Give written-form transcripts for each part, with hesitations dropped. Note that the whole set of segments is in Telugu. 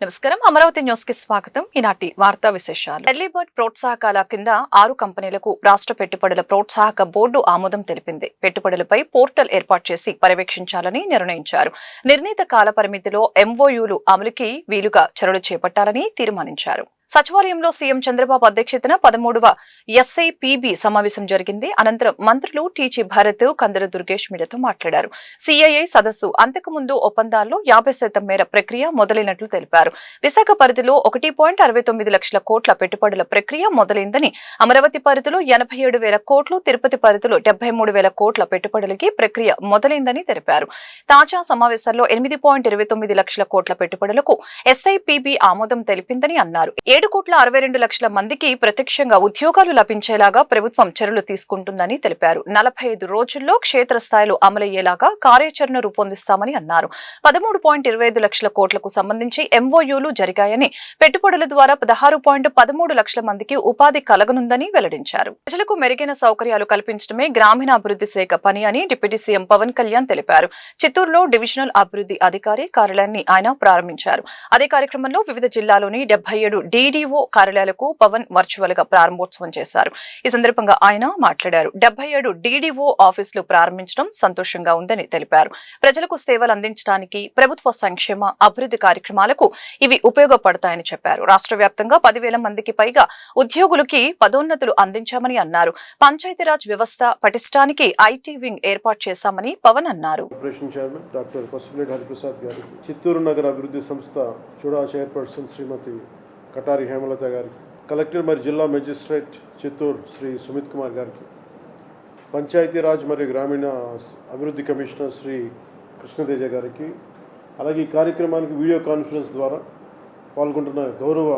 నమస్కారం అమరావతి న్యూస్ కి స్వాగతం. ఈనాటి వార్తా విశేషాలు. ఎర్లీ బర్డ్ ప్రోత్సాహకాల కింద 6 కంపెనీలకు రాష్ట్ర పెట్టుబడుల ప్రోత్సాహక బోర్డు ఆమోదం తెలిపింది. పెట్టుబడులపై పోర్టల్ ఏర్పాటు చేసి పర్యవేక్షించాలని నిర్ణయించారు. నిర్ణీత కాల పరిమితిలో ఎంఓయూలు అమలుకి వీలుగా చర్యలు చేపట్టాలని తీర్మానించారు. సచివాలయంలో సీఎం చంద్రబాబు అధ్యక్షతన 13వ ఎస్ఐపిబి సమావేశం జరిగింది. అనంతరం మంత్రులు టీజీ భరత్, కందర దుర్గేష్ మీడియాతో మాట్లాడారు. సిఐఐ సదస్సు అంతకుముందు ఒప్పందాల్లో 50% మేర ప్రక్రియ మొదలైనట్లు తెలిపారు. విశాఖ పరిధిలో 1.69 లక్షల కోట్ల పెట్టుబడుల ప్రక్రియ మొదలైందని, అమరావతి పరిధిలో 87,000 కోట్లు, తిరుపతి పరిధిలో 73,000 కోట్ల పెట్టుబడులకి ప్రక్రియ మొదలైందని తెలిపారు. తాజా సమావేశాల్లో 8.29 లక్షల కోట్ల పెట్టుబడులకు ఎస్ఐపిబి ఆమోదం తెలిపిందని అన్నారు. 7,62,00,000 మందికి ప్రత్యక్షంగా ఉద్యోగాలు లభించేలాగా ప్రభుత్వం చర్యలు తీసుకుంటుందని తెలిపారు. 45 రోజుల్లో క్షేత్రస్థాయిలో అమలయ్యేలాగా కార్యాచరణ రూపొందిస్తామని అన్నారు. 13.25 లక్షల కోట్లకు సంబంధించి ఎంఓయూలు జరిగాయని, పెట్టుబడుల ద్వారా 16.13 లక్షల మందికి ఉపాధి కలగనుందని వెల్లడించారు. ప్రజలకు మెరుగైన సౌకర్యాలు కల్పించడమే గ్రామీణాభివృద్ధి శాఖ పని అని డిప్యూటీ సీఎం పవన్ కళ్యాణ్ తెలిపారు. చిత్తూరులో డివిజనల్ అభివృద్ధి అధికారి కార్యాలయాన్ని ఆయన ప్రారంభించారు. అదే కార్యక్రమంలో వివిధ జిల్లాలోని 77 డీడీఓ కార్యాలయాలకు పవన్ వర్చువల్ గా ప్రారంభోత్సవం చేశారు. ఈ సందర్భంగా ఆయన మాట్లాడారు. 77 డీడీఓ ఆఫీసులు ప్రారంభించడం సంతోషంగా ఉందని తెలిపారు. ప్రజలకు సేవలు అందించడానికి, ప్రభుత్వ సంక్షేమ అభివృద్ధి కార్యక్రమాలకు ఇవి ఉపయోగపడతాయని చెప్పారు. రాష్ట్ర వ్యాప్తంగా 10,000 మందికి పైగా ఉద్యోగులకి పదోన్నతులు అందించామని అన్నారు. పంచాయతీరాజ్ వ్యవస్థ పటిష్టానికి ఐటీ వింగ్ ఏర్పాటు చేశామని పవన్ అన్నారు. చిత్తూరు నగర అభివృద్ధి సంస్థ చూడా చైర్పర్సన్ శ్రీమతి కటారి హేమలత గారికి, కలెక్టర్ మరియు జిల్లా మెజిస్ట్రేట్ చిత్తూరు శ్రీ సుమిత్ కుమార్ గారికి, పంచాయతీరాజ్ మరియు గ్రామీణ అభివృద్ధి కమిషనర్ శ్రీ కృష్ణతేజ గారికి, అలాగే ఈ కార్యక్రమానికి వీడియో కాన్ఫరెన్స్ ద్వారా పాల్గొంటున్న గౌరవ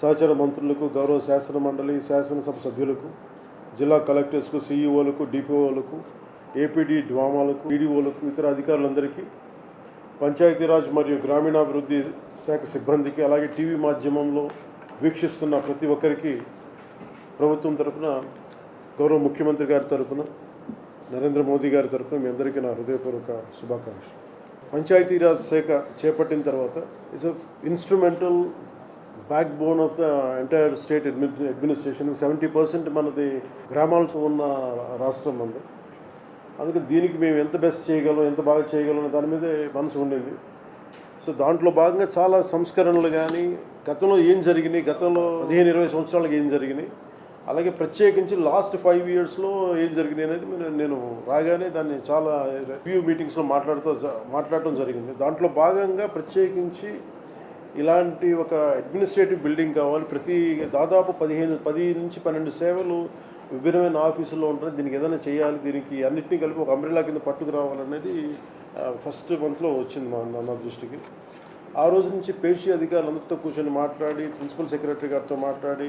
సహచర మంత్రులకు, గౌరవ శాసన మండలి, శాసనసభ సభ్యులకు, జిల్లా కలెక్టర్స్కు, సిఈఓలకు, డిపిఓలకు, ఏపీడీ డ్వామాలకు, ఈడీఓలకు, ఇతర అధికారులందరికీ, పంచాయతీరాజ్ మరియు గ్రామీణాభివృద్ధి శాఖ సిబ్బందికి, అలాగే టీవీ మాధ్యమంలో వీక్షిస్తున్న ప్రతి ఒక్కరికి ప్రభుత్వం తరఫున, గౌరవ ముఖ్యమంత్రి గారి తరఫున, నరేంద్ర మోదీ గారి తరఫున మీ అందరికీ నా హృదయపూర్వక శుభాకాంక్షలు. పంచాయతీరాజ్ శాఖ చేపట్టిన తర్వాత it's instrumental back bone of the entire state administration. 70% మనది గ్రామాలతో ఉన్న రాష్ట్రం ఉంది. అందుకే దీనికి మేము ఎంత బెస్ట్ చేయగలం, ఎంత బాగా చేయగలం దాని మీదే మనసు ఉండింది. సో దాంట్లో భాగంగా చాలా సంస్కరణలు కానీ, గతంలో ఏం జరిగినాయి, గతంలో 15-20 సంవత్సరాలకు ఏం జరిగినాయి, అలాగే ప్రత్యేకించి లాస్ట్ 5 ఇయర్స్లో ఏం జరిగినాయి అనేది నేను రాగానే దాన్ని చాలా రివ్యూ మీటింగ్స్లో మాట్లాడటం జరిగింది. దాంట్లో భాగంగా ప్రత్యేకించి ఇలాంటి ఒక అడ్మినిస్ట్రేటివ్ బిల్డింగ్ కావాలి. దాదాపు 10 నుంచి 12 సేవలు విభిన్నమైన ఆఫీసుల్లో ఉంటుంది. దీనికి ఏదైనా చేయాలి, దీనికి అన్నింటినీ కలిపి ఒక అంబ్రెలా కింద పట్టుకు రావాలనేది ఫస్ట్ మంత్లో వచ్చింది నా దృష్టికి. ఆ రోజు నుంచి పేషీ అధికారులందరితో కూర్చొని మాట్లాడి, ప్రిన్సిపల్ సెక్రటరీ గారితో మాట్లాడి,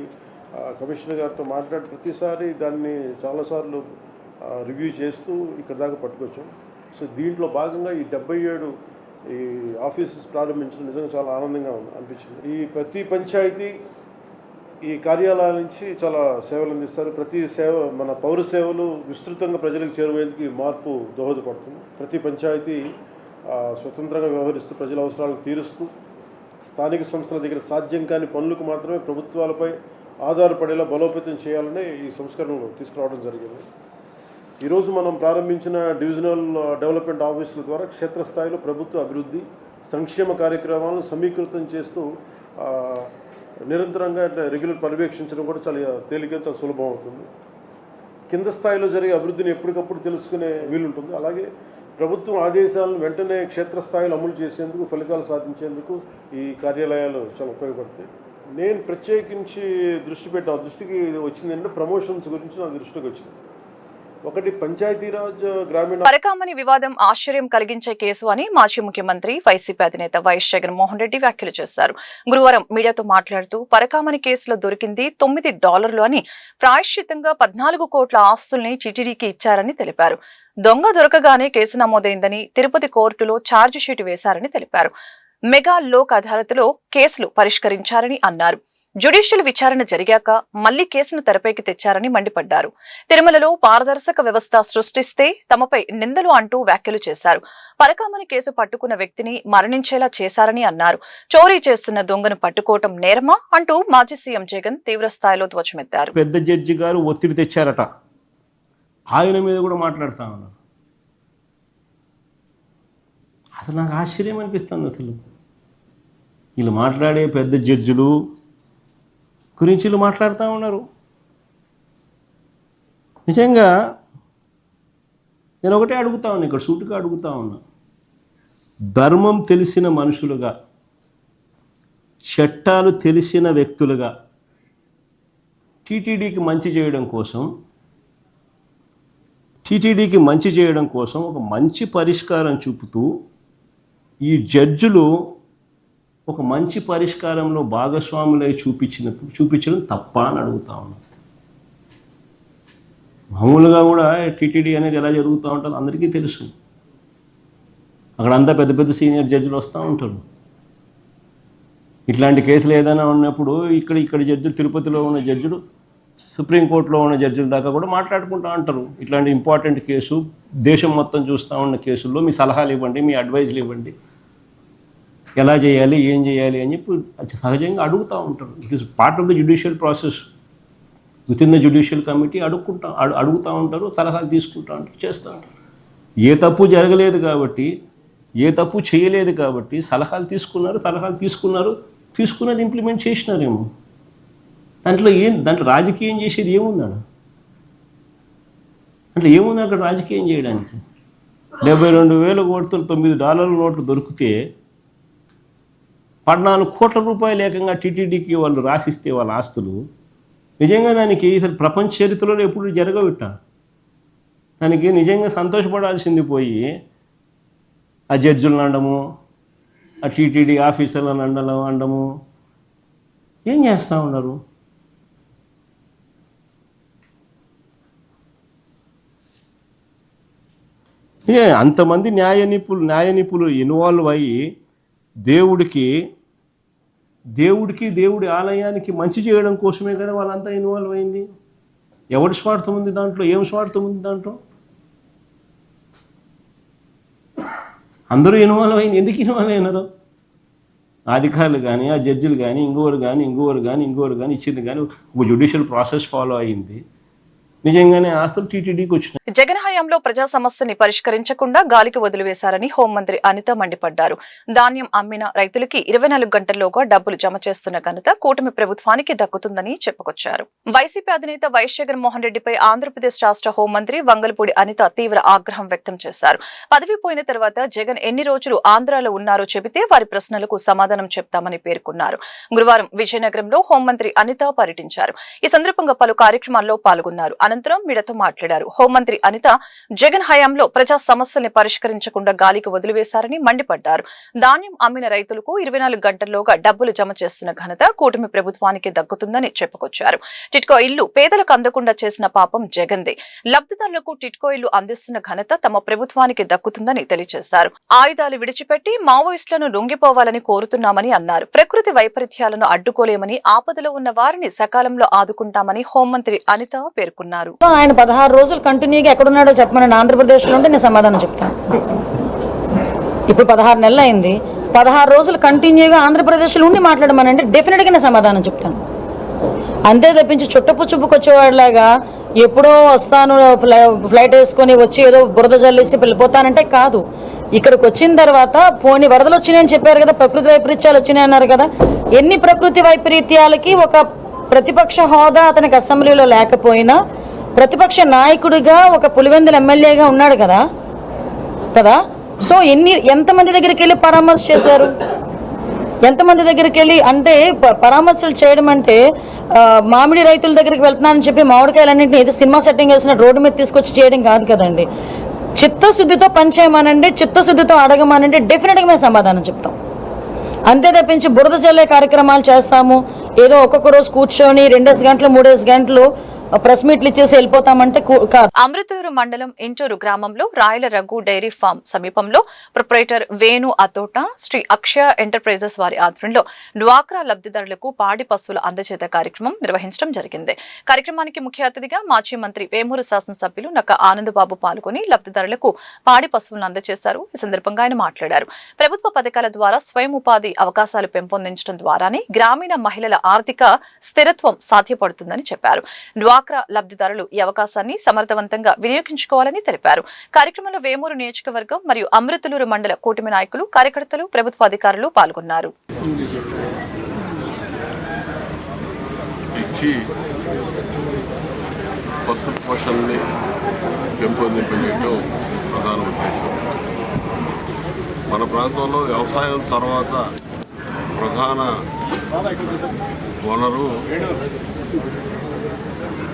కమిషనర్ గారితో మాట్లాడి, ప్రతిసారి దాన్ని చాలాసార్లు రివ్యూ చేస్తూ ఇక్కడ దాకా పట్టుకొచ్చాం. సో దీంట్లో భాగంగా ఈ 77 ఈ ఆఫీసెస్ ప్రారంభించడం నిజంగా చాలా ఆనందంగా అనిపించింది. ఈ ప్రతి పంచాయతీ ఈ కార్యాలయాల నుంచి చాలా సేవలు అందిస్తారు. ప్రతి సేవ మన పౌర సేవలు విస్తృతంగా ప్రజలకు చేరువేందుకు ఈ మార్పు దోహదపడుతుంది. ప్రతి పంచాయతీ స్వతంత్రంగా వ్యవహరిస్తూ, ప్రజల అవసరాలను తీరుస్తూ, స్థానిక సంస్థల దగ్గర సాధ్యం కాని పనులకు మాత్రమే ప్రభుత్వాలపై ఆధారపడేలా బలోపేతం చేయాలనే ఈ సంస్కరణలు తీసుకురావడం జరిగింది. ఈరోజు మనం ప్రారంభించిన డివిజనల్ డెవలప్మెంట్ ఆఫీసుల ద్వారా క్షేత్రస్థాయిలో ప్రభుత్వ అభివృద్ధి, సంక్షేమ కార్యక్రమాలను సమీకృతం చేస్తూ నిరంతరంగా రెగ్యులర్ పర్యవేక్షించడం కూడా చాలా తేలికగా సులభం అవుతుంది. కింద స్థాయిలో జరిగే అభివృద్ధిని ఎప్పటికప్పుడు తెలుసుకునే వీలుంటుంది. అలాగే ప్రభుత్వం ఆదేశాలను వెంటనే క్షేత్రస్థాయిలో అమలు చేసేందుకు, ఫలితాలు సాధించేందుకు ఈ కార్యాలయాలు చాలా ఉపయోగపడతాయి. నేను ప్రత్యేకించి దృష్టికి వచ్చిందంటే ప్రమోషన్స్ గురించి నా దృష్టికి వచ్చింది. ఒకటి, పంచాయతీరాజ్ గ్రామీణ పరకామణి వివాదం ఆశ్చర్యం కలిగించే కేసు అని మాజీ ముఖ్యమంత్రి వైసీపీ అధినేత వైఎస్ జగన్మోహన్ రెడ్డి వ్యాఖ్యలు చేశారు. గురువారం మీడియాతో మాట్లాడుతూ పరకామణి కేసులో దొరికింది $9 అని, ప్రాయశ్చితంగా 14 కోట్ల ఆస్తుల్ని టీటీడీకి ఇచ్చారని తెలిపారు. దొంగ దొరకగానే కేసు నమోదైందని, తిరుపతి కోర్టులో ఛార్జిషీట్ వేశారని తెలిపారు. మెగా లోక్ అదాలత్లో కేసులు పరిష్కరించారని అన్నారు. జ్యుడిషియల్ విచారణ జరిగాక మళ్లీ కేసును తెరపైకి తెచ్చారని మండిపడ్డారు. తిరుమలలో పారదర్శక వ్యవస్థ సృష్టిస్తే తమపై నిందలు అంటూ వ్యాఖ్యలు చేశారు. పరకామణి కేసు పట్టుకున్న వ్యక్తిని మరణించేలా చేశారని అన్నారు. చోరీ చేస్తున్న దొంగను పట్టుకోవటం నేరమా అంటూ మాజీ సీఎం జగన్ తీవ్రస్థాయిలో ధ్వజమెత్తారు. పెద్ద జడ్జి గారు ఒత్తిడి తెచ్చారట, ఆయన మీద కూడా మాట్లాడుతా ఉన్నారు. అసలు నాకు ఆశ్చర్యం అనిపిస్తుంది. అసలు వీళ్ళు మాట్లాడే పెద్ద జడ్జిలు గురించి వీళ్ళు మాట్లాడుతూ ఉన్నారు. నిజంగా నేను ఒకటే అడుగుతా ఉన్నా, ఇక్కడ సూటుగా అడుగుతా ఉన్నా, ధర్మం తెలిసిన మనుషులుగా, చట్టాలు తెలిసిన వ్యక్తులుగా టీటీడీకి మంచి చేయడం కోసం ఒక మంచి పరిష్కారం చూపుతూ ఈ జడ్జిలు ఒక మంచి పరిష్కారంలో భాగస్వాములై చూపించడం తప్ప అని అడుగుతా ఉన్నాం. మామూలుగా కూడా టీటీడీ అనేది ఎలా జరుగుతూ ఉంటుందో అందరికీ తెలుసు. అక్కడ అంతా పెద్ద పెద్ద సీనియర్ జడ్జిలు వస్తూ ఉంటారు. ఇట్లాంటి కేసులు ఏదైనా ఉన్నప్పుడు ఇక్కడ జడ్జిలు, తిరుపతిలో ఉన్న జడ్జిలు సుప్రీంకోర్టులో ఉన్న జడ్జిల దాకా కూడా మాట్లాడుకుంటూ ఉంటారు. ఇట్లాంటి ఇంపార్టెంట్ కేసు, దేశం మొత్తం చూస్తూ ఉన్న కేసుల్లో మీ సలహాలు ఇవ్వండి, మీ అడ్వైజ్లు ఇవ్వండి, ఎలా చేయాలి, ఏం చేయాలి అని చెప్పి సహజంగా అడుగుతూ ఉంటారు. It is part of the judicial process. With in the judicial committee అడుగుతూ ఉంటారు, సలహాలు తీసుకుంటూ ఉంటారు, చేస్తూ ఉంటారు. ఏ తప్పు జరగలేదు కాబట్టి, ఏ తప్పు చేయలేదు కాబట్టి సలహాలు తీసుకున్నది ఇంప్లిమెంట్ చేసినారేమో. దాంట్లో రాజకీయం చేసేది ఏముందా? అంటే ఏముంది అక్కడ రాజకీయం చేయడానికి? 72,000 కోట్లు $9 నోట్లు దొరికితే 14 కోట్ల రూపాయలు ఏకంగా టీటీడీకి వాళ్ళు రాసిస్తే వాళ్ళ ఆస్తులు, నిజంగా దానికి ప్రపంచ చరిత్రలో ఎప్పుడు జరగవిట్ట. దానికి నిజంగా సంతోషపడాల్సింది పోయి ఆ జడ్జులను అనడము, ఆ టీటీడీ ఆఫీసర్లను అనడము ఏం చేస్తూ ఉన్నారు? అంతమంది న్యాయ నిపుణులు ఇన్వాల్వ్ అయ్యి దేవుడి ఆలయానికి మంచి చేయడం కోసమే కదా వాళ్ళంతా ఇన్వాల్వ్ అయింది. ఎవరి స్వార్థం ఉంది దాంట్లో? ఏం స్వార్థం ఉంది దాంట్లో? అందరూ ఇన్వాల్వ్ అయింది. ఎందుకు ఇన్వాల్వ్ అయినారు? అధికారులు కానీ, ఆ జడ్జిలు కానీ, ఇంకోరు కానీ ఇచ్చింది కానీ ఒక జ్యుడిషియల్ ప్రాసెస్ ఫాలో అయ్యింది. నిజంగానే ఆస్తులు టీటీడీకి వచ్చినాయి. జగన్ హయాంలో ప్రజా సమస్యని పరిష్కరించకుండా గాలికి వదిలివేశారని హోంమంత్రి అనిత మండిపడ్డారు. ధాన్యం అమ్మిన రైతులకి 24 గంటల్లోగా డబ్బులు జమ చేస్తున్న ఘనత కూటమి ప్రభుత్వానికి దక్కుతుందని చెప్పుకొచ్చారు. వైసీపీ అధినేత వైఎస్ జగన్మోహన్ రెడ్డిపై ఆంధ్రప్రదేశ్ రాష్ట్ర హోంమంత్రి వంగలపూడి అనిత తీవ్ర ఆగ్రహం వ్యక్తం చేశారు. పదవి పోయిన తర్వాత జగన్ ఎన్ని రోజులు ఆంధ్రాలో ఉన్నారో చెబితే వారి ప్రశ్నలకు సమాధానం చెప్తామని పేర్కొన్నారు. గురువారం విజయనగరంలో హోంమంత్రి అనిత పర్యటించారు. ఈ సందర్భంగా పలు కార్యక్రమాల్లో పాల్గొన్నారు. అనంతరం మీడియాతో మాట్లాడారు. హోంమంత్రి అనిత జగన్ హయాంలో ప్రజా సమస్యల్ని పరిష్కరించకుండా గాలికి వదిలివేశారని మండిపడ్డారు. ధాన్యం అమ్మిన రైతులకు 24 గంటల్లోగా డబ్బులు జమ చేస్తున్న ఘనత కూటమి ప్రభుత్వానికి దక్కుతుందని చెప్పుకొచ్చారు. టిట్కో ఇల్లు పేదలకు అందకుండా చేసిన పాపం జగన్దే. లబ్ధిదారులకు టిట్కో ఇల్లు అందిస్తున్న ఘనత తమ ప్రభుత్వానికి దక్కుతుందని తెలియజేశారు. ఆయుధాలు విడిచిపెట్టి మావోయిస్టులను లొంగిపోవాలని కోరుతున్నామని అన్నారు. ప్రకృతి వైపరీత్యాలను అడ్డుకోలేమని, ఆపదలో ఉన్న వారిని సకాలంలో ఆదుకుంటామని హోంమంత్రి అనిత పేర్కొన్నారు. ఆయన 16 రోజులు కంటిన్యూగా ఎక్కడున్నాడో చెప్పమని ఆంధ్రప్రదేశ్లో ఉంటే నేను సమాధానం చెప్తాను. ఇప్పుడు 16 నెలలు అయింది. 16 రోజులు కంటిన్యూగా ఆంధ్రప్రదేశ్లో ఉండి మాట్లాడమనంటే డెఫినెట్గా నేను సమాధానం చెప్తాను. అంతే తప్పించి చుట్టపుచ్చుపుకొచ్చేవాడిలాగా ఎప్పుడో వస్తాను ఫ్లైట్ వేసుకొని వచ్చి ఏదో బురద జల్లేసి వెళ్ళిపోతానంటే కాదు. ఇక్కడికి వచ్చిన తర్వాత పోని వరదలు వచ్చినాయని చెప్పారు కదా, ప్రకృతి వైపరీత్యాలు వచ్చినాయి అన్నారు కదా. ఎన్ని ప్రకృతి వైపరీత్యాలకి ఒక ప్రతిపక్ష హోదా అతనికి అసెంబ్లీలో లేకపోయినా ప్రతిపక్ష నాయకుడిగా ఒక పులివెందుల ఎమ్మెల్యేగా ఉన్నాడు కదా. సో ఎంతమంది దగ్గరికి వెళ్ళి పరామర్శ చేశారు? ఎంతమంది దగ్గరికి వెళ్ళి అంటే పరామర్శలు చేయడం అంటే మామిడి రైతుల దగ్గరికి వెళ్తున్నానని చెప్పి మామిడికాయలన్నింటినీ ఏదో సినిమా సెట్టింగ్ వేసిన రోడ్డు మీద తీసుకొచ్చి చేయడం కాదు కదండి. చిత్తశుద్ధితో పనిచేయమనండి, చిత్తశుద్ధితో అడగమనండి, డెఫినెట్గా మేము సమాధానం చెప్తాం. అంతే తప్పించి బురద చల్లే కార్యక్రమాలు చేస్తాము, ఏదో ఒక్కొక్క రోజు కూర్చొని 2 గంటలు 3 గంటలు ప్రెస్ మీట్లు ఇచ్చేసి వెళ్ళిపోతామంటే కాదు. అమృతూరు మండలం ఇంటూరు గ్రామంలో రాయల రఘు డైరీ ఫామ్ సమీపంలో ప్రొప్రైటర్ వేణు అతోట శ్రీ అక్షయ ఎంటర్ప్రైజెస్ వారి ఆధ్వర్యంలో డ్వాక్రా లబ్ధిదారులకు పాడి పశువుల అందజేత కార్యక్రమం నిర్వహించడం జరిగింది. కార్యక్రమానికి ముఖ్య అతిథిగా మాజీ మంత్రి వేమూరు శాసనసభ్యులు నక్క ఆనందబాబు పాల్గొని లబ్ధిదారులకు పాడి పశువులను అందజేశారు. ఈ సందర్భంగా ఆయన మాట్లాడారు. ప్రభుత్వ పథకాల ద్వారా స్వయం ఉపాధి అవకాశాలు పెంపొందించడం ద్వారానే గ్రామీణ మహిళల ఆర్థిక స్థిరత్వం సాధ్యపడుతుందని చెప్పారు. డ్వాక్రా లబ్ధిదారులు ఈ అవకాశాన్ని సమర్థవంతంగా వినియోగించుకోవాలని తెలిపారు. కార్యక్రమంలో వేమూరు నియోజకవర్గం మరియు అమృతలూరు మండల కూటమి నాయకులు, కార్యకర్తలు, ప్రభుత్వ అధికారులు పాల్గొన్నారు. పశు పోషణని పెంపొందింపజేయడం ప్రధాన ఉద్దేశం. మన ప్రాంతంలో వ్యవసాయం తర్వాత ప్రధాన వనరు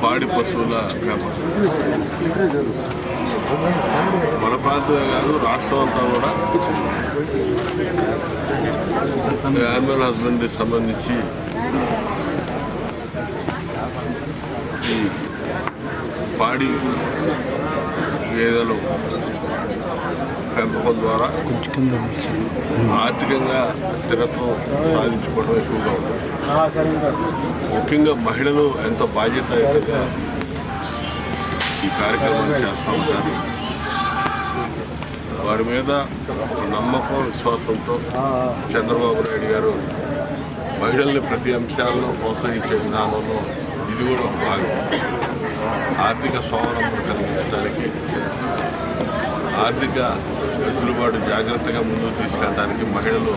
పాడి పశువుల పెంపకం. మన ప్రాంతమే కాదు, రాష్ట్రం అంతా కూడా యానిమల్ హస్బెండరీకి సంబంధించి ఈ పాడి గేదెలు పెంపకం ద్వారా ఆర్థికంగా స్థిరత్వం సాధించుకోవడం ఎక్కువగా ఉంటుంది. ముఖ్యంగా మహిళలు ఎంతో బాధ్యతాయుతంగా ఈ కార్యక్రమాన్ని చేస్తూ ఉంటారు. వారి మీద ఒక నమ్మకం, విశ్వాసంతో చంద్రబాబు నాయుడు గారు మహిళల్ని ప్రతి అంశాలను ప్రోత్సహించే విధానంలో ఇది కూడా ఒక భాగం. ఆర్థిక స్వావలంబన కలిగించడానికి, ఆర్థిక వెసులుబాటు జాగ్రత్తగా ముందుకు తీసుకెళ్ళడానికి మహిళలు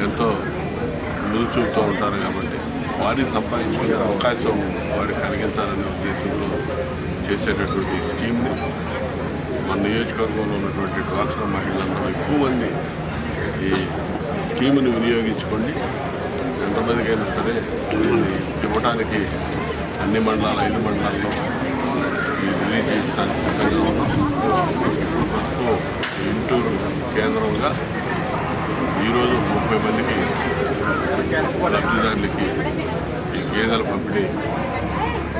ఎంతో ముందుచూపుతూ ఉంటారు. కాబట్టి వారిని సంపాదించుకునే అవకాశం వారికి కలిగించాలనే ఉద్దేశంలో చేసేటటువంటి స్కీమ్ని మన నియోజకవర్గంలో ఉన్నటువంటి డ్వాక్రా మహిళలందరూ ఎక్కువ మంది ఈ స్కీమ్ని వినియోగించుకోండి. ఎంతమందికైనా సరే దీన్ని ఇవ్వడానికి అన్ని మండలాలు, 5 మండలాల్లో రిలీజ్ చేయడానికి సిద్ధంగా ఉన్నాం. ప్రస్తుతం ఇంటూరు కేంద్రంగా ఈరోజు 30 మందికి లబ్ధిదారులకి ఈ గేదెల పంపిణీ,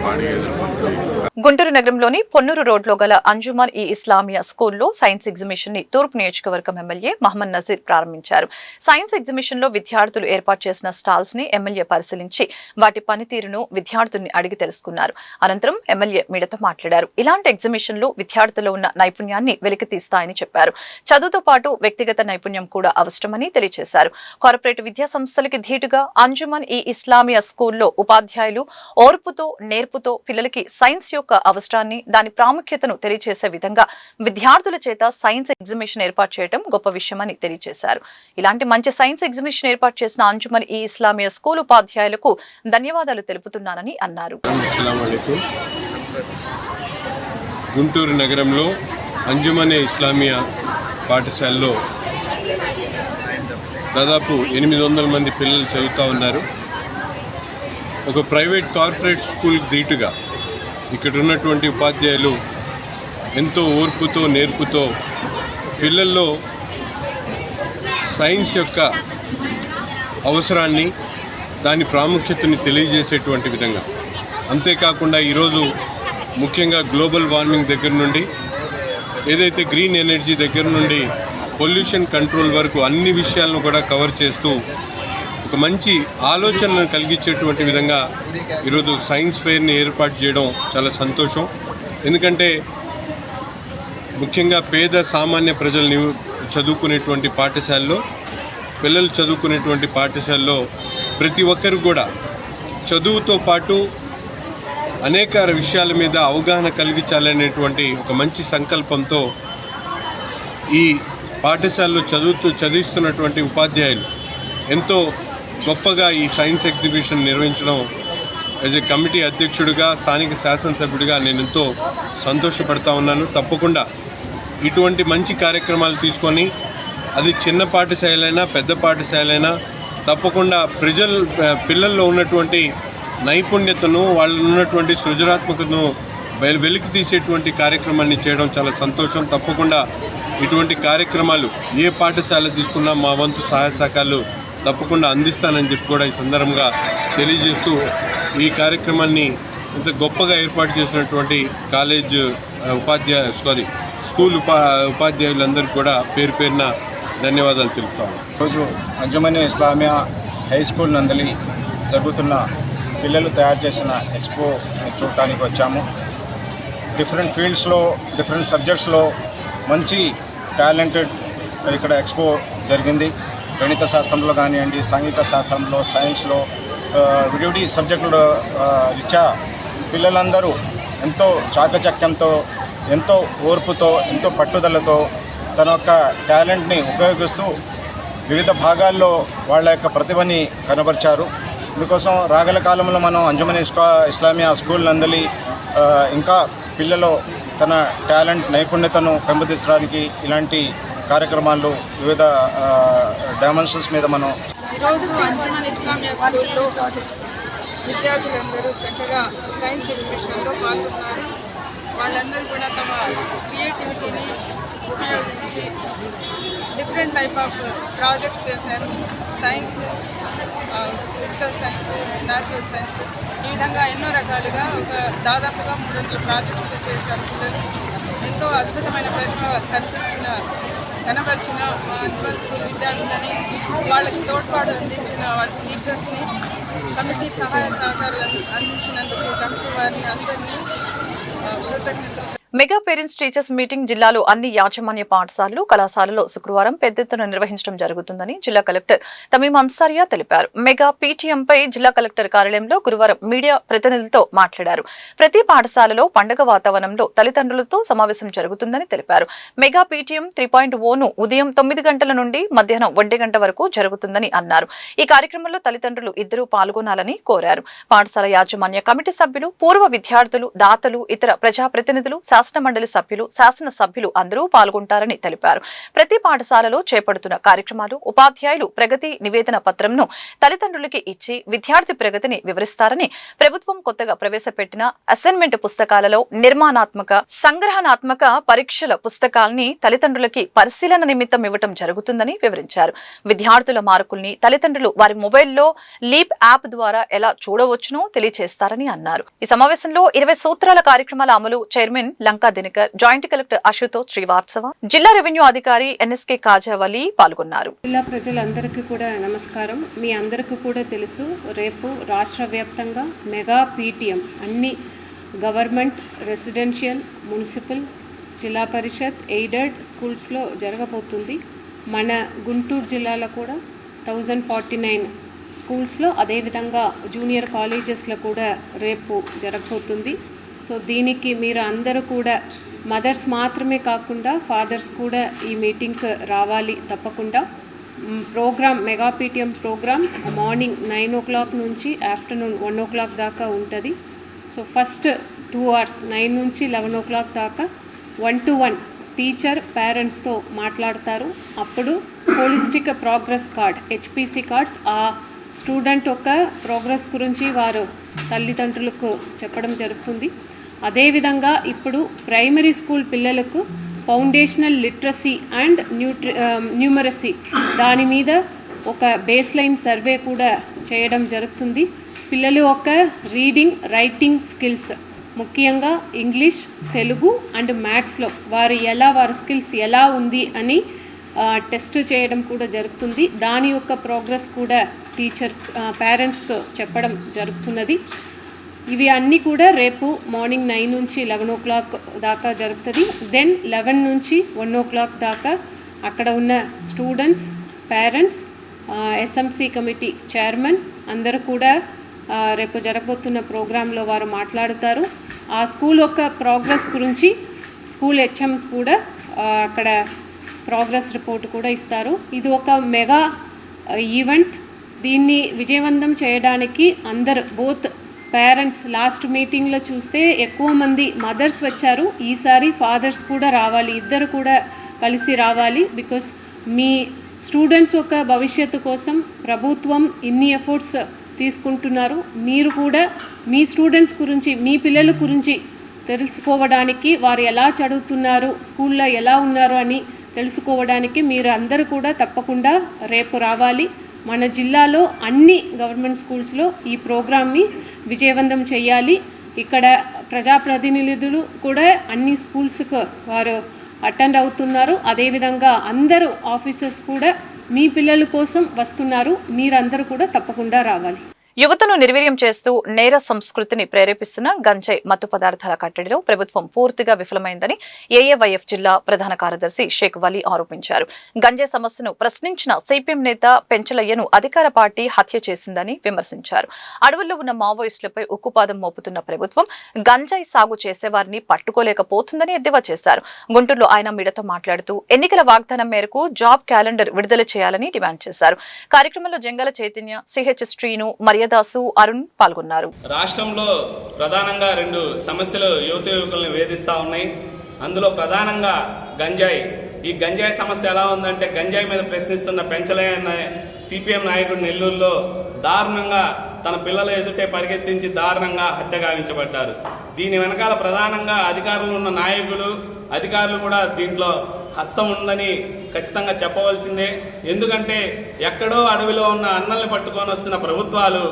పాడి గేదెల పంపిణీ. గుంటూరు నగరంలోని పొన్నూరు రోడ్లో గల అంజుమన్ ఈ ఇస్లామియా స్కూల్లో సైన్స్ ఎగ్జిబిషన్ ని తూర్పు నియోజకవర్గం ఎమ్మెల్యే మహమ్మద్ నజీర్ ప్రారంభించారు. సైన్స్ ఎగ్జిబిషన్ లో విద్యార్థులు ఏర్పాటు చేసిన స్టాల్స్ ని ఎమ్మెల్యే పరిశీలించి వాటి పనితీరును విద్యార్థుల్ని అడిగి తెలుసుకున్నారు. అనంతరం ఎమ్మెల్యే మీడియాతో మాట్లాడారు. ఇలాంటి ఎగ్జిబిషన్లు విద్యార్థుల్లో ఉన్న నైపుణ్యాన్ని వెలికితీస్తాయని చెప్పారు. చదువుతో పాటు వ్యక్తిగత నైపుణ్యం కూడా అవసరమని తెలియజేశారు. కార్పొరేట్ విద్యా సంస్థలకి ధీటుగా అంజుమన్ ఈ ఇస్లామియా స్కూల్లో ఉపాధ్యాయులు ఓర్పుతో, నేర్పుతో పిల్లలకి సైన్స్ యొక్క అవసరాన్ని, దాని ప్రాముఖ్యతను తెలియజేసే విధంగా విద్యార్థుల చేత సైన్స్ ఎగ్జిబిషన్ ఏర్పాటు చేయడం గొప్ప విషయమని తెలియజేశారు. ఇలాంటి మంచి సైన్స్ ఎగ్జిబిషన్ ఏర్పాటు చేసిన అంజుమన్ ఈ ఇస్లామియా స్కూల్ ఉపాధ్యాయులకు ధన్యవాదాలు తెలుపుతున్నానని అన్నారు. గుంటూరు నగరంలో అంజుమన్ ఇస్లామియా పాఠశాలలో దాదాపు 800 మంది పిల్లలు చదువుతూ ఉన్నారు. ఒక ప్రైవేట్ కార్పొరేట్ స్కూల్కి ధీటుగా ఇక్కడ ఉన్నటువంటి ఉపాధ్యాయులు ఎంతో ఓర్పుతో, నేర్పుతో పిల్లల్లో సైన్స్ యొక్క అవసరాన్ని, దాని ప్రాముఖ్యతని తెలియజేసేటువంటి విధంగా, అంతేకాకుండా ఈరోజు ముఖ్యంగా గ్లోబల్ వార్మింగ్ దగ్గర నుండి ఏదైతే గ్రీన్ ఎనర్జీ దగ్గర నుండి పొల్యూషన్ కంట్రోల్ వరకు అన్ని విషయాలను కూడా కవర్ చేస్తూ ఒక మంచి ఆలోచనను కలిగించేటువంటి విధంగా ఈరోజు సైన్స్ ఫెయిర్ని ఏర్పాటు చేయడం చాలా సంతోషం. ఎందుకంటే ముఖ్యంగా పేద సామాన్య ప్రజల్ని చదువుకునేటువంటి పాఠశాలలో, పిల్లలు చదువుకునేటువంటి పాఠశాలలో ప్రతి ఒక్కరు కూడా చదువుతో పాటు అనేక విషయాల మీద అవగాహన కలిగించాలనేటువంటి ఒక మంచి సంకల్పంతో ఈ పాఠశాలలో చదివిస్తున్నటువంటి ఉపాధ్యాయులు ఎంతో గొప్పగా ఈ సైన్స్ ఎగ్జిబిషన్ నిర్వహించడం యాజ్ ఏ కమిటీ అధ్యక్షుడిగా, స్థానిక శాసనసభ్యుడిగా నేను ఎంతో సంతోషపడతా ఉన్నాను. తప్పకుండా ఇటువంటి మంచి కార్యక్రమాలు తీసుకొని, అది చిన్న పాఠశాలైనా పెద్ద పాఠశాలైనా, తప్పకుండా పిల్లల్లో ఉన్నటువంటి నైపుణ్యతను, వాళ్ళు ఉన్నటువంటి సృజనాత్మకతను వెలికి తీసేటువంటి కార్యక్రమాన్ని చేయడం చాలా సంతోషం. తప్పకుండా ఇటువంటి కార్యక్రమాలు ఏ పాఠశాల తీసుకున్నా మా వంతు సహాయ సహకారాలు తప్పకుండా అందిస్తానని చెప్పి కూడా ఈ సందర్భంగా తెలియజేస్తూ ఈ కార్యక్రమాన్ని ఇంత గొప్పగా ఏర్పాటు చేసినటువంటి కాలేజ్ స్కూల్ ఉపాధ్యాయులందరికీ కూడా పేరు పేరున ధన్యవాదాలు తెలుపుతాము. ఈరోజు అంజుమనీ ఇస్లామియా హై స్కూల్ నందలి జరుగుతున్న పిల్లలు తయారు చేసిన ఎక్స్పో చూడటానికి వచ్చాము. డిఫరెంట్ ఫీల్డ్స్లో డిఫరెంట్ సబ్జెక్ట్స్లో మంచి టాలెంటెడ్ ఇక్కడ ఎక్స్పో జరిగింది. గణిత శాస్త్రంలో కానివ్వండి, సంగీత శాస్త్రంలో, సైన్స్లో, విడివిడి సబ్జెక్టుల రీత్యా పిల్లలందరూ ఎంతో చాకచక్యంతో, ఎంతో ఓర్పుతో, ఎంతో పట్టుదలతో తన యొక్క టాలెంట్ని ఉపయోగిస్తూ వివిధ భాగాల్లో వాళ్ళ యొక్క ప్రతిభని కనబరిచారు. ఇందుకోసం రాగల కాలంలో మనం అంజుమనీ ఇస్లామియా స్కూల్ నందలి ఇంకా పిల్లలు తన టాలెంట్ నైపుణ్యతను పెంపొందించడానికి ఇలాంటి కార్యక్రమాలు వివిధ డైమెన్షన్స్ మీద మనం ఈరోజు అంజుమన్ ఇస్లామియా స్కూల్లో విద్యార్థులందరూ చక్కగా సైన్స్ ఎగ్జిబిషన్లో పాల్గొన్నారు. వాళ్ళందరూ కూడా తమ క్రియేటివిటీని ఉపయోగించి డిఫరెంట్ టైప్ ఆఫ్ ప్రాజెక్ట్స్ చేశారు. Science, physical science, natural science, ఈ విధంగా ఎన్నో రకాలుగా దాదాపుగా 300 ప్రాజెక్ట్స్ చేశారు పిల్లలు. ఎంతో అద్భుతమైన ప్రతిభ కనబరిచిన మా అంజుమన్ స్కూల్ విద్యార్థులని, వాళ్ళకి తోడ్పాటు అందించిన వాళ్ళ టీచర్స్ని, కమిటీ సహాయ సహకారాలు అందించినందుకు కమిటీ వారిని అందరినీ కృతజ్ఞతలు. మెగా పేరెంట్స్ టీచర్స్ మీటింగ్ జిల్లాలో అన్ని యాజమాన్య పాఠశాలలు, కళాశాలలో శుక్రవారం పెద్ద ఎత్తున నిర్వహించడం జరుగుతుందని జిల్లా కలెక్టర్ తమీం అన్సారియా తెలిపారు. మెగా పీటీఎంపై జిల్లా కలెక్టర్ కార్యాలయంలో గురువారం మీడియా ప్రతినిధులతో మాట్లాడారు. ప్రతి పాఠశాలలో పండుగ వాతావరణంలో తల్లిదండ్రులతో సమావేశం జరుగుతుందని తెలిపారు. మెగా పీటీఎం 3.0ను ఉదయం 9 గంటల నుండి మధ్యాహ్నం 1 గంట వరకు జరుగుతుందని అన్నారు. ఈ కార్యక్రమంలో తల్లిదండ్రులు ఇద్దరూ పాల్గొనాలని కోరారు. పాఠశాల యాజమాన్య కమిటీ సభ్యులు, పూర్వ విద్యార్థులు, దాతలు, ఇతర ప్రజాప్రతినిధులు, శాసన మండలి సభ్యులు, శాసనసభ్యులు అందరూ పాల్గొంటారని తెలిపారు. ప్రతి పాఠశాలలో చేపడుతున్న కార్యక్రమాలు, ఉపాధ్యాయులు ప్రగతి నివేదన పత్రంను తల్లిదండ్రులకి ఇచ్చి విద్యార్థి ప్రగతిని వివరిస్తారని, ప్రభుత్వం కొత్తగా ప్రవేశపెట్టిన అసైన్మెంట్ పుస్తకాలలో నిర్మాణాత్మక, సంగ్రహణాత్మక పరీక్షల పుస్తకాల్ని తల్లిదండ్రులకి పరిశీలన నిమిత్తం ఇవ్వటం జరుగుతుందని వివరించారు. విద్యార్థుల మార్కుల్ని తల్లిదండ్రులు వారి మొబైల్లో లీప్ యాప్ ద్వారా ఎలా చూడవచ్చునో తెలియజేస్తారని అన్నారు. ఈ సమావేశంలో 20 సూత్రాల కార్యక్రమాల అమలు chairman Lanka Dinakar, joint collector Ashutosh Srivastava, జిల్లా రెవెన్యూ అధికారి ఎన్ఎస్కే కాజావలి పాల్గొన్నారు. జిల్లా ప్రజలందరికీ కూడా నమస్కారం. మీ అందరికీ కూడా తెలుసు, రేపు రాష్ట్ర వ్యాప్తంగా మెగా పీటీఎం అన్ని గవర్నమెంట్, రెసిడెన్షియల్, మున్సిపల్, జిల్లా పరిషత్, ఎయిడెడ్ స్కూల్స్లో జరగబోతుంది. మన గుంటూరు జిల్లాలో కూడా 1049 స్కూల్స్లో, అదేవిధంగా జూనియర్ కాలేజెస్లో కూడా రేపు జరగబోతుంది. సో దీనికి మీరు అందరూ కూడా మదర్స్ మాత్రమే కాకుండా ఫాదర్స్ కూడా ఈ మీటింగ్కి రావాలి తప్పకుండా. Programme mega PTM programme morning 9 o'clock నుంచి ఆఫ్టర్నూన్ 1 o'clock దాకా ఉంటుంది. సో ఫస్ట్ 2 hours 9 నుంచి 11 o'clock దాకా 1-to-1 టీచర్ పేరెంట్స్తో మాట్లాడతారు. అప్పుడు holistic progress card, HPC cards, ఆ స్టూడెంట్ యొక్క ప్రోగ్రెస్ గురించి వారు తల్లిదండ్రులకు చెప్పడం జరుగుతుంది. అదేవిధంగా ఇప్పుడు ప్రైమరీ స్కూల్ పిల్లలకు ఫౌండేషనల్ లిటరసీ అండ్ న్యూమరసీ దాని మీద ఒక బేస్ లైన్ సర్వే కూడా చేయడం జరుగుతుంది. పిల్లలు ఒక రీడింగ్, రైటింగ్ స్కిల్స్, ముఖ్యంగా ఇంగ్లీష్, తెలుగు అండ్ మ్యాథ్స్లో వారి స్కిల్స్ ఎలా ఉంది అని టెస్ట్ చేయడం కూడా జరుగుతుంది. దాని యొక్క ప్రోగ్రెస్ కూడా పేరెంట్స్కు చెప్పడం జరుగుతున్నది. ఇవి అన్నీ కూడా రేపు మార్నింగ్ 9 నుంచి 11 o'clock దాకా జరుగుతుంది. దెన్ 11 నుంచి 1 o'clock దాకా అక్కడ ఉన్న students, parents, SMC committee chairman అందరూ కూడా రేపు జరగబోతున్న ప్రోగ్రాంలో వారు మాట్లాడుతారు. ఆ స్కూల్ యొక్క ప్రోగ్రెస్ గురించి స్కూల్ హెచ్ఎంస్ కూడా అక్కడ ప్రోగ్రెస్ రిపోర్ట్ కూడా ఇస్తారు. ఇది ఒక మెగా ఈవెంట్. దీన్ని విజయవంతం చేయడానికి అందరు బోత్ పేరెంట్స్, లాస్ట్ మీటింగ్లో చూస్తే ఎక్కువ మంది మదర్స్ వచ్చారు, ఈసారి ఫాదర్స్ కూడా రావాలి, ఇద్దరు కూడా కలిసి రావాలి. బికాస్ మీ స్టూడెంట్స్ యొక్క భవిష్యత్తు కోసం ప్రభుత్వం ఇన్ని ఎఫర్ట్స్ తీసుకుంటున్నారు. మీరు కూడా మీ స్టూడెంట్స్ గురించి, మీ పిల్లల గురించి తెలుసుకోవడానికి, వారు ఎలా చదువుతున్నారు, స్కూల్లో ఎలా ఉన్నారు అని తెలుసుకోవడానికి మీరు అందరూ కూడా తప్పకుండా రేపు రావాలి. మన జిల్లాలో అన్ని గవర్నమెంట్ స్కూల్స్లో ఈ ప్రోగ్రామ్ని విజయవంతం చేయాలి. ఇక్కడ ప్రజాప్రతినిధులు కూడా అన్ని స్కూల్స్కు వారు అటెండ్ అవుతున్నారు. అదేవిధంగా అందరూ ఆఫీసర్స్ కూడా మీ పిల్లల కోసం వస్తున్నారు. మీరందరూ కూడా తప్పకుండా రావాలి. యువతను నిర్వీర్యం చేస్తూ నేర సంస్కృతిని ప్రేరేపిస్తున్న గంజాయి మత్తు పదార్థాల కట్టడిలో ప్రభుత్వం పూర్తిగా విఫలమైందని ఏఏవైఎఫ్ జిల్లా ప్రధాన కార్యదర్శి షేక్ వలీ ఆరోపించారు. గంజాయి సమస్యను ప్రశ్నించిన సిపిఎం నేత పెంచలయ్యను అధికార పార్టీ హత్య చేసిందని విమర్శించారు. అడవుల్లో ఉన్న మావోయిస్టులపై ఉక్కుపాదం మోపుతున్న ప్రభుత్వం గంజాయి సాగు చేసేవారిని పట్టుకోలేకపోతుందని ఎద్దేవా చేశారు. గుంటూరులో ఆయన మీడియాతో మాట్లాడుతూ ఎన్నికల వాగ్దానం మేరకు జాబ్ క్యాలెండర్ విడుదల చేయాలని డిమాండ్ చేశారు. కార్యక్రమంలో జంగాల చైతన్య, సిహెచ్ శ్రీను, దాసు, అరుణ్ పాల్గొన్నారు. రాష్ట్రంలో ప్రధానంగా 2 సమస్యలు యువకులను వేధిస్తూ ఉన్నాయి. అందులో ప్రధానంగా గంజాయి. ఈ గంజాయి సమస్య ఎలా ఉందంటే, గంజాయి మీద ప్రశ్నిస్తున్న పెంచలయ్య సిపిఎం నాయకుడు నెల్లూరులో దారుణంగా తన పిల్లల ఎదుటే పరిగెత్తించి దారుణంగా హత్య గావించబడ్డారు. దీని వెనకాల ప్రధానంగా అధికారులు ఉన్న అధికారులు కూడా దీంట్లో హస్తం ఉందని ఖచ్చితంగా చెప్పవలసిందే. ఎందుకంటే ఎక్కడో అడవిలో ఉన్న అన్నల్ని పట్టుకొని వస్తున్న ప్రభుత్వాలు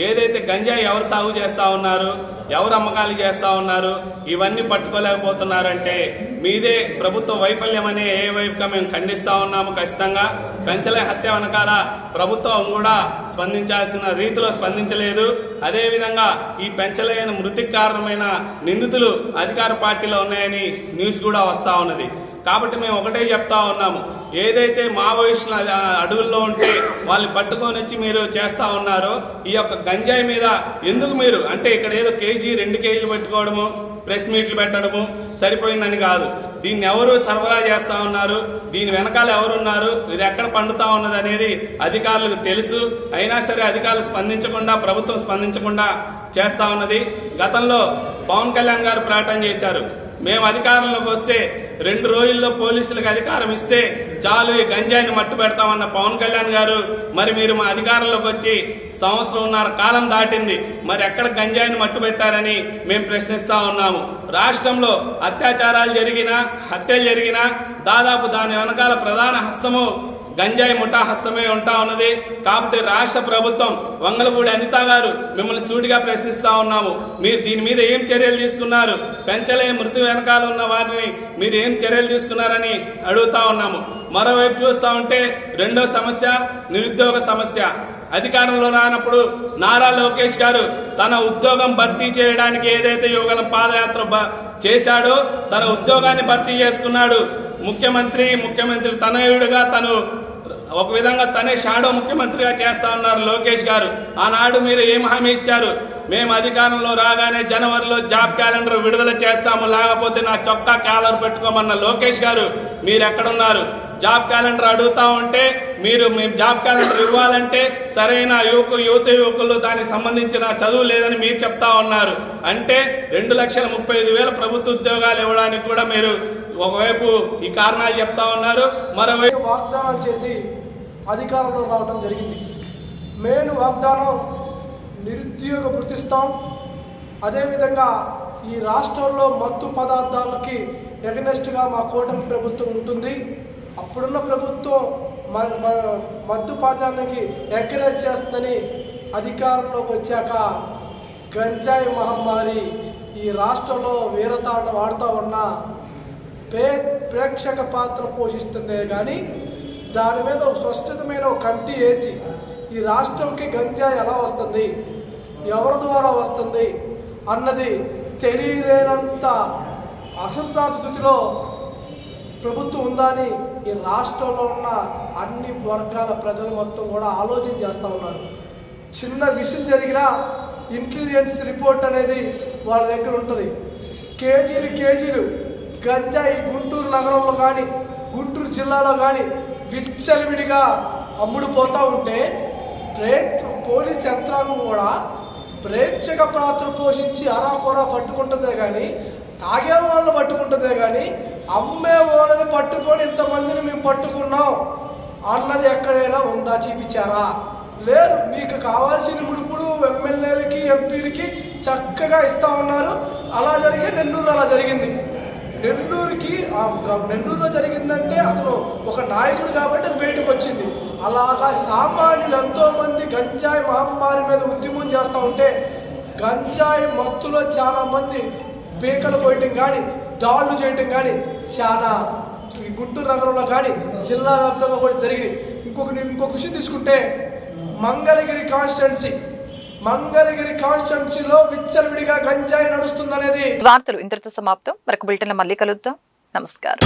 ఏదైతే గంజాయి ఎవరు సాగు చేస్తూ ఉన్నారు, ఎవరు అమ్మకాలు చేస్తూ ఉన్నారు, ఇవన్నీ పట్టుకోలేకపోతున్నారంటే మీదే ప్రభుత్వ వైఫల్యం అనే ఏ వైపుగా మేము ఖండిస్తూ ఉన్నాము. ఖచ్చితంగా పెంచలే హత్య వెనకాల ప్రభుత్వం కూడా స్పందించాల్సిన రీతిలో స్పందించలేదు. అదేవిధంగా ఈ పెంచలేని మృతికి కారణమైన నిందితులు అధికార పార్టీలో ఉన్నాయని న్యూస్ కూడా వస్తూ ఉన్నది. కాబట్టి మేము ఒకటే చెప్తా ఉన్నాము, ఏదైతే మావోయిస్టులు అడవుల్లో ఉంటే వాళ్ళని పట్టుకొని వచ్చి మీరు చేస్తా ఉన్నారో ఈ యొక్క గంజాయి మీద ఎందుకు మీరు అంటే ఇక్కడ ఏదో కేజీ 2 కేజీలు పెట్టుకోవడము, ప్రెస్ మీట్లు పెట్టడము సరిపోయిందని కాదు. దీన్ని ఎవరు సరఫరా చేస్తా ఉన్నారు, దీని వెనకాల ఎవరున్నారు, ఇది ఎక్కడ పండుతా ఉన్నది అనేది అధికారులకు తెలుసు. అయినా సరే అధికారులు స్పందించకుండా, ప్రభుత్వం స్పందించకుండా చేస్తా ఉన్నది. గతంలో పవన్ కళ్యాణ్ గారు ప్రకటన చేశారు, మేము అధికారంలోకి వస్తే 2 రోజుల్లో పోలీసులకు అధికారం ఇస్తే చాలు ఈ గంజాయిని మట్టు పెడతామన్న పవన్ కళ్యాణ్ గారు, మరి మీరు మా అధికారంలోకి వచ్చి 1.5 సంవత్సరం కాలం దాటింది, మరి ఎక్కడ గంజాయిని మట్టు పెట్టారని మేము ప్రశ్నిస్తా ఉన్నాము. రాష్ట్రంలో అత్యాచారాలు జరిగినా, హత్యలు జరిగినా దాదాపు దాని వెనకాల ప్రధాన హస్తము గంజాయి ముఠా హస్తమే ఉంటా ఉన్నది. కాబట్టి రాష్ట్ర ప్రభుత్వం, వంగలపూడి అనిత గారు, మిమ్మల్ని సూటిగా ప్రశ్నిస్తా ఉన్నాము, మీరు దీని మీద ఏం చర్యలు తీసుకున్నారు, పెంచలే మృతి వెనకాల ఉన్న వారిని మీరు ఏం చర్యలు తీసుకున్నారని అడుగుతా ఉన్నాము. మరోవైపు చూస్తా ఉంటే రెండో సమస్య నిరుద్యోగ సమస్య. అధికారంలో రానప్పుడు నారా లోకేష్ గారు తన ఉద్యోగం భర్తీ చేయడానికి ఏదైతే యువగలం పాదయాత్ర చేశాడో తన ఉద్యోగాన్ని భర్తీ చేసుకున్నాడు. ముఖ్యమంత్రి తనయుడుగా తను ఒక విధంగా తనే షాడో ముఖ్యమంత్రిగా చేస్తా ఉన్నారు లోకేష్ గారు. ఆనాడు మీరు ఏం హామీ ఇచ్చారు, మేము అధికారంలో రాగానే జనవరిలో జాబ్ క్యాలెండర్ విడుదల చేస్తాము, లేకపోతే నా చొక్కా కాలర్ పెట్టుకోమన్న లోకేష్ గారు మీరు ఎక్కడున్నారు? జాబ్ క్యాలెండర్ అడుగుతా ఉంటే మేము జాబ్ క్యాలెండర్ ఇవ్వాలంటే సరైన యువకులు దానికి సంబంధించిన చదువు లేదని మీరు చెప్తా ఉన్నారు. అంటే 2,35,000 ప్రభుత్వ ఉద్యోగాలు ఇవ్వడానికి కూడా మీరు ఒకవైపు ఈ కారణాలు చెప్తా ఉన్నారు, మరోవైపు వాగ్దానాలు చేసి అధికారంలో రావడం జరిగింది. మెయిన్ వాగ్దానం నిరుద్యోగ వృత్తిస్తాం, అదేవిధంగా ఈ రాష్ట్రంలో మత్తు పదార్థాలకి ఎగనెస్ట్గా మా కూటమి ప్రభుత్వం ఉంటుంది. అప్పుడున్న ప్రభుత్వం మత్తు పదార్థానికి ఎంకరేజ్ చేస్తుందని అధికారంలోకి వచ్చాక గంజాయి మహమ్మారి ఈ రాష్ట్రంలో వీరతాండం ఆడుతూ ఉన్న ప్రేక్షక పాత్ర పోషిస్తుందే కానీ దాని మీద ఒక స్పష్టమైన కమిటీ వేసి ఈ రాష్ట్రంకి గంజాయి ఎలా వస్తుంది, ఎవరి ద్వారా వస్తుంది అన్నది తెలియలేనంత అసంతృప్త స్థితిలో ప్రభుత్వం ఉందని ఈ రాష్ట్రంలో ఉన్న అన్ని వర్గాల ప్రజలు మొత్తం కూడా ఆలోచన చేస్తూ ఉన్నారు. చిన్న విషయం జరిగినా ఇంటెలిజెన్స్ రిపోర్ట్ అనేది వాళ్ళ దగ్గర ఉంటుంది. కేజీలు గంజాయి గుంటూరు నగరంలో కానీ గుంటూరు జిల్లాలో కానీ విచ్చలవిడిగా అమ్ముడుపోతూ ఉంటే పోలీస్ యంత్రాంగం కూడా ప్రేక్షక పాత్ర పోషించి అరాకొరా పట్టుకుంటుందే కానీ, తాగే వాళ్ళని పట్టుకుంటుందే కానీ అమ్మే వాళ్ళని పట్టుకొని ఇంతమందిని మేము పట్టుకున్నాం అన్నది ఎక్కడైనా ఉందా? చూపించారా? లేదు. మీకు కావాల్సిన గుడుపుడు ఎమ్మెల్యేలకి ఎంపీలకి చక్కగా ఇస్తా ఉన్నారు. అలా జరిగే నెల్లూరు అలా జరిగింది. నెల్లూరులో జరిగిందంటే అతను ఒక ఒక నాయకుడు కాబట్టి అది బయటకు వచ్చింది. అలాగా సామాన్యులు ఎంతోమంది గంజాయి మహమ్మారి మీద ఉద్యమం చేస్తూ ఉంటే గంజాయి మత్తులో చాలామంది పీకలు కోయటం కానీ దాడులు చేయటం కానీ చాలా ఈ గుంటూరు నగరంలో కానీ జిల్లా వ్యాప్తంగా కూడా జరిగింది. ఇంకొక విషయం తీసుకుంటే మంగళగిరి కాన్స్టిట్యున్సీలో విచ్చలవిడిగా గంజాయి నడుస్తుందనేది. వార్తలు ఇంతటితో సమాప్తం. మరొక బులెటిన్లో మళ్ళీ కలుద్దాం. నమస్కారం.